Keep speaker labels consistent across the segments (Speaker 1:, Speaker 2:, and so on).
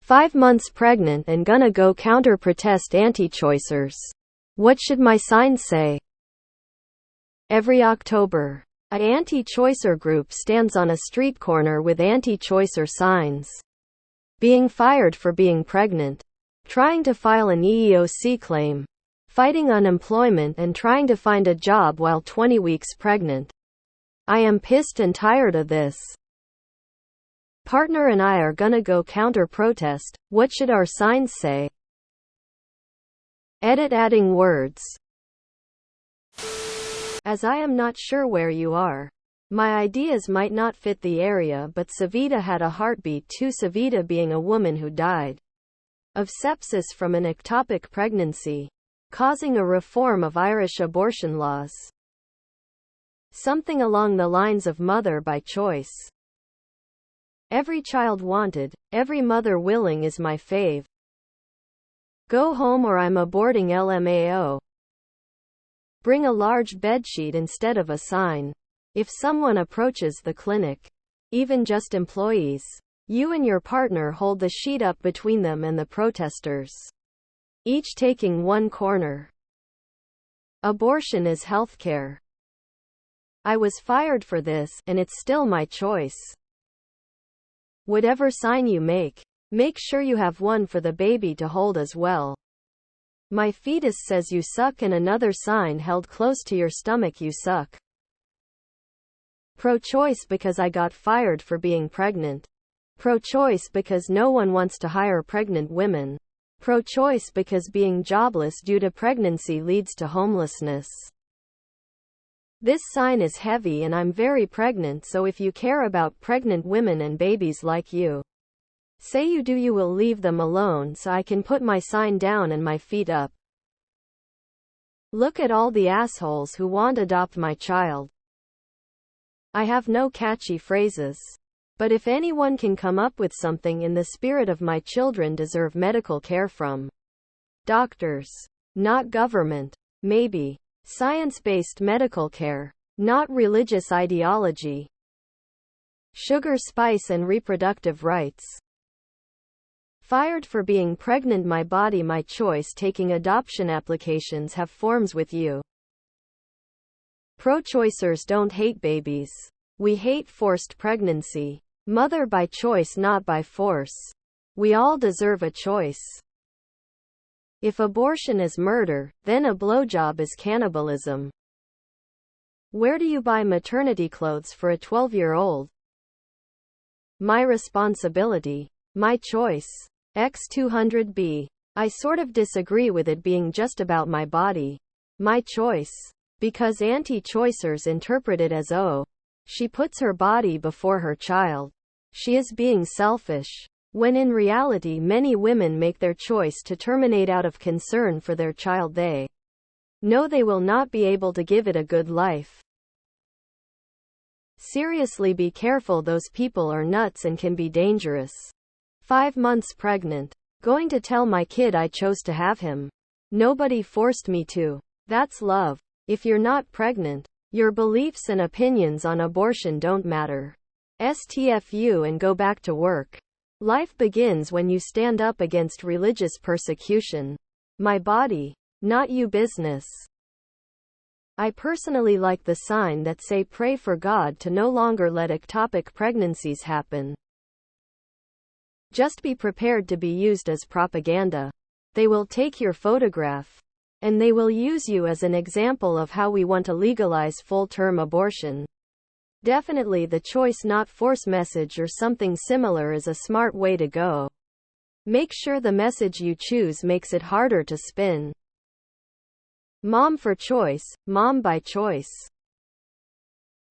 Speaker 1: 5 months pregnant and gonna go counter-protest anti-choicers. What should my signs say? Every October, a anti-choicer group stands on a street corner with anti-choicer signs. Being fired for being pregnant. Trying to file an EEOC claim. Fighting unemployment and trying to find a job while 20 weeks pregnant. I am pissed and tired of this. Partner and I are gonna go counter-protest. What should our signs say? Edit adding words. As I am not sure where you are. My ideas might not fit the area, but Savita had a heartbeat too. Savita being a woman who died of sepsis from an ectopic pregnancy, causing a reform of Irish abortion laws. Something along the lines of mother by choice. Every child wanted, every mother willing is my fave. Go home or I'm aborting LMAO. Bring a large bedsheet instead of a sign. If someone approaches the clinic, even just employees, you and your partner hold the sheet up between them and the protesters, each taking one corner. Abortion is healthcare. I was fired for this, and it's still my choice. Whatever sign you make sure you have one for the baby to hold as well. My fetus says you suck, and another sign held close to your stomach: you suck. Pro-choice because I got fired for being pregnant. Pro-choice because no one wants to hire pregnant women. Pro-choice because being jobless due to pregnancy leads to homelessness. This sign is heavy and I'm very pregnant, so if you care about pregnant women and babies like you say you do, you will leave them alone so I can put my sign down and my feet up. Look at all the assholes who want adopt my child. I have no catchy phrases. But if anyone can come up with something in the spirit of my children deserve medical care from doctors, not government. Maybe science-based medical care, not religious ideology. Sugar, spice and reproductive rights. Fired for being pregnant. My body, my choice. Taking adoption applications. Have forms with you. Pro-choicers don't hate babies. We hate forced pregnancy. Mother by choice, not by force. We all deserve a choice. If abortion is murder, then a blowjob is cannibalism. Where do you buy maternity clothes for a 12-year-old? My responsibility. My choice. X200B. I sort of disagree with it being just about my body. My choice. Because anti-choicers interpret it as, oh, she puts her body before her child. She is being selfish. When in reality many women make their choice to terminate out of concern for their child. They know they will not be able to give it a good life. Seriously, be careful, those people are nuts and can be dangerous. 5 months pregnant. Going to tell my kid I chose to have him. Nobody forced me to. That's love. If you're not pregnant, your beliefs and opinions on abortion don't matter. STFU and go back to work. Life begins when you stand up against religious persecution. My body, not you business. I personally like the sign that say pray for God to no longer let ectopic pregnancies happen. Just be prepared to be used as propaganda. They will take your photograph, and they will use you as an example of how we want to legalize full-term abortion. Definitely the choice not force message or something similar is a smart way to go. Make sure the message you choose makes it harder to spin. Mom for choice, mom by choice.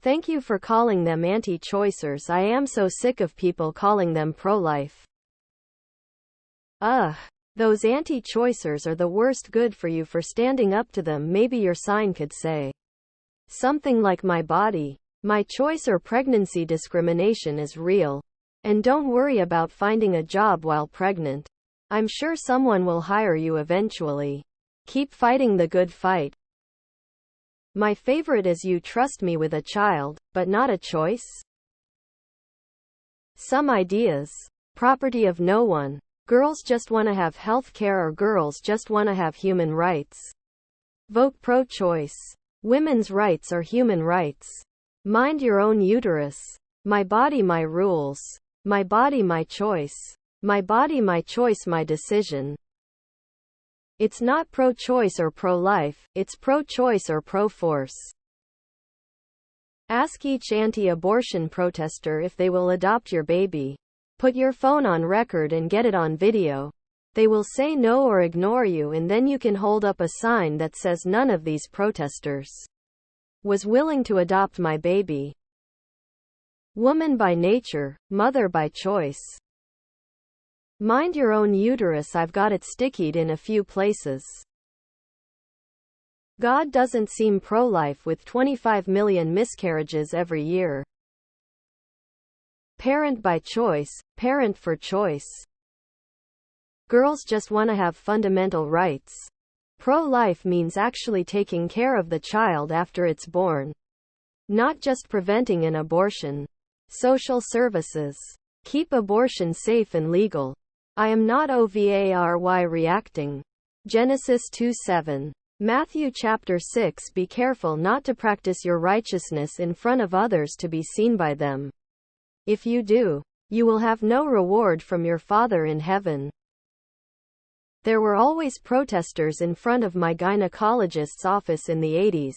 Speaker 1: Thank you for calling them anti-choicers. I am so sick of people calling them pro-life. Ugh. Those anti-choicers are the worst. Good for you for standing up to them. Maybe your sign could say something like my body, my choice, or pregnancy discrimination is real. And don't worry about finding a job while pregnant. I'm sure someone will hire you eventually. Keep fighting the good fight. My favorite is you trust me with a child, but not a choice. Some ideas. Property of no one. Girls just want to have health care, or girls just want to have human rights. Vote pro-choice. Women's rights are human rights. Mind your own uterus. My body, my rules. My body, my choice. My body, my choice, my decision. It's not pro-choice or pro-life, it's pro-choice or pro-force. Ask each anti-abortion protester if they will adopt your baby. Put your phone on record and get it on video. They will say no or ignore you, and then you can hold up a sign that says none of these protesters was willing to adopt my baby. Woman by nature, mother by choice. Mind your own uterus, I've got it stickied in a few places. God doesn't seem pro-life with 25 million miscarriages every year. Parent by choice, parent for choice. Girls just want to have fundamental rights. Pro-life means actually taking care of the child after it's born, not just preventing an abortion. Social services. Keep abortion safe and legal. I am not OVARY reacting. Genesis 2:7. Matthew chapter 6. Be careful not to practice your righteousness in front of others to be seen by them. If you do, you will have no reward from your Father in heaven. There were always protesters in front of my gynecologist's office in the 80s.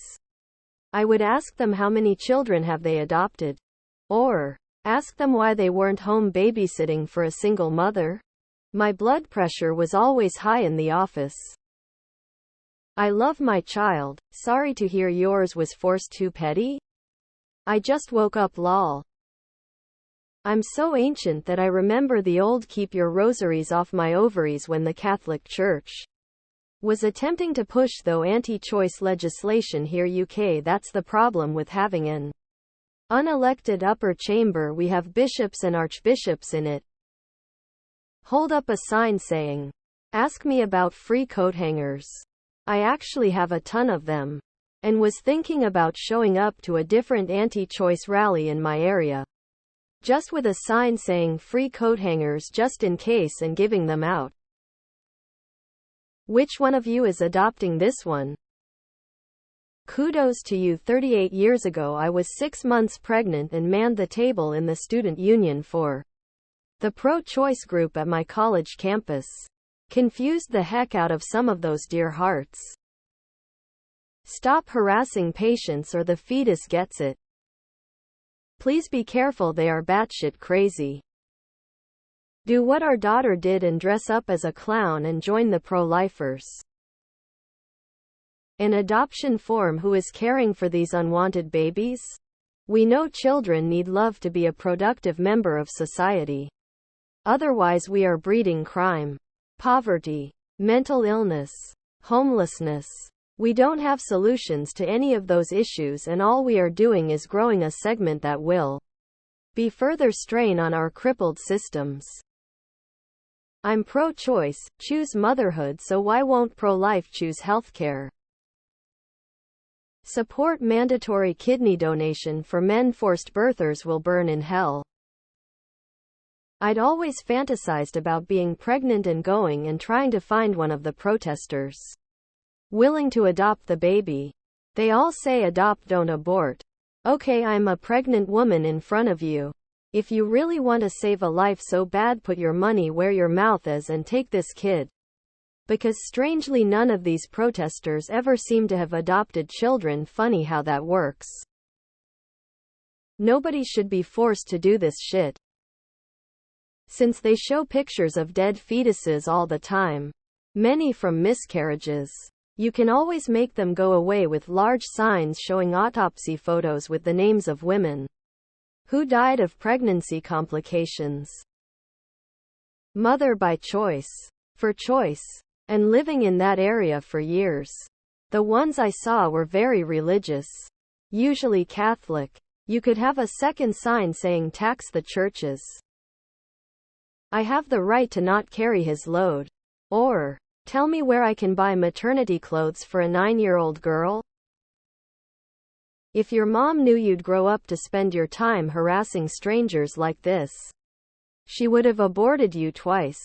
Speaker 1: I would ask them how many children have they adopted, or ask them why they weren't home babysitting for a single mother. My blood pressure was always high in the office. I love my child. Sorry to hear yours was forced. Too petty? I just woke up lol. I'm so ancient that I remember the old keep your rosaries off my ovaries when the Catholic Church was attempting to push though anti-choice legislation here UK. That's the problem with having an unelected upper chamber. We have bishops and archbishops in it. Hold up a sign saying, ask me about free coat hangers. I actually have a ton of them, and was thinking about showing up to a different anti-choice rally in my area, just with a sign saying free coat hangers just in case, and giving them out. Which one of you is adopting this one? Kudos to you. 38 years ago I was 6 months pregnant and manned the table in the student union for the pro-choice group at my college campus. Confused the heck out of some of those dear hearts. Stop harassing patients or the fetus gets it. Please be careful, they are batshit crazy. Do what our daughter did and dress up as a clown and join the pro-lifers. An adoption form. Who is caring for these unwanted babies? We know children need love to be a productive member of society. Otherwise we are breeding crime, poverty, mental illness, homelessness. We don't have solutions to any of those issues, and all we are doing is growing a segment that will be further strain on our crippled systems. I'm pro-choice, choose motherhood, so why won't pro-life choose healthcare? Support mandatory kidney donation for men. Forced birthers will burn in hell. I'd always fantasized about being pregnant and going and trying to find one of the protesters willing to adopt the baby. They all say adopt, don't abort. Okay, I'm a pregnant woman in front of you. If you really want to save a life so bad, put your money where your mouth is and take this kid. Because strangely none of these protesters ever seem to have adopted children. Funny how that works. Nobody should be forced to do this shit, since they show pictures of dead fetuses all the time, many from miscarriages. You can always make them go away with large signs showing autopsy photos with the names of women who died of pregnancy complications. Mother by choice. For choice. And living in that area for years. The ones I saw were very religious, usually Catholic. You could have a second sign saying tax the churches. I have the right to not carry his load. Or, tell me where I can buy maternity clothes for a 9-year-old girl. If your mom knew you'd grow up to spend your time harassing strangers like this, she would have aborted you twice.